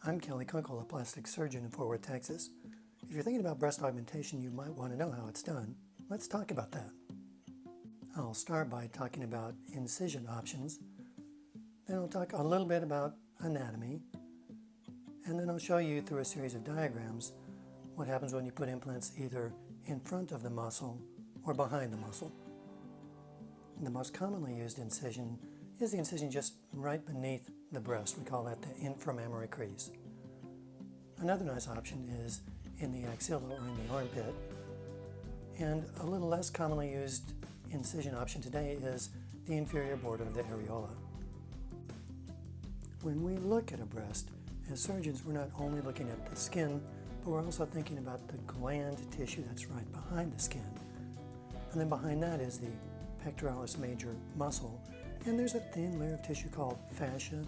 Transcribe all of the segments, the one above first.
I'm Kelly Kunkel, a plastic surgeon in Fort Worth, Texas. If you're thinking about breast augmentation, you might want to know how it's done. Let's talk about that. I'll start by talking about incision options. Then I'll talk a little bit about anatomy. And then I'll show you through a series of diagrams what happens when you put implants either in front of the muscle or behind the muscle. The most commonly used incision is the incision just right beneath the breast. We call that the inframammary crease. Another nice option is in the axilla or in the armpit. And a little less commonly used incision option today is the inferior border of the areola. When we look at a breast, as surgeons, we're not only looking at the skin, but we're also thinking about the gland tissue that's right behind the skin. And then behind that is the pectoralis major muscle. And there's a thin layer of tissue called fascia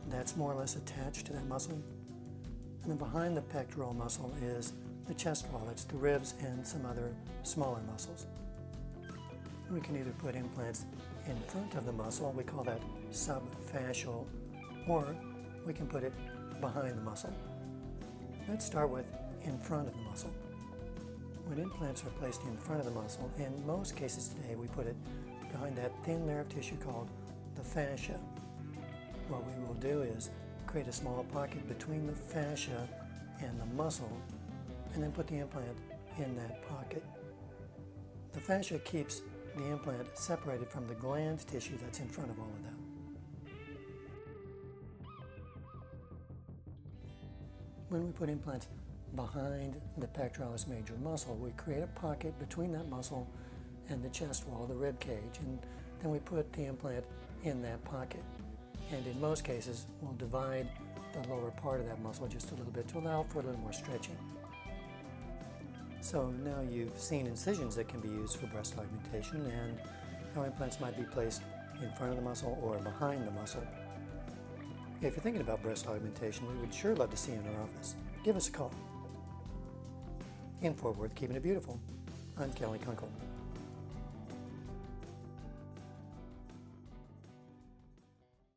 that's more or less attached to that muscle. And then behind the pectoral muscle is the chest wall. That's the ribs and some other smaller muscles. We can either put implants in front of the muscle, we call that subfascial, or we can put it behind the muscle. Let's start with in front of the muscle. When implants are placed in front of the muscle, in most cases today we put it behind that thin layer of tissue called the fascia. What we will do is create a small pocket between the fascia and the muscle and then put the implant in that pocket. The fascia keeps the implant separated from the gland tissue that's in front of all of that. When we put implants behind the pectoralis major muscle, we create a pocket between that muscle and the chest wall, the rib cage, and then we put the implant in that pocket. And in most cases, we'll divide the lower part of that muscle just a little bit to allow for a little more stretching. So now you've seen incisions that can be used for breast augmentation and how implants might be placed in front of the muscle or behind the muscle. If you're thinking about breast augmentation, we would sure love to see you in our office. Give us a call. In Fort Worth, keeping it beautiful, I'm Kelly Kunkel.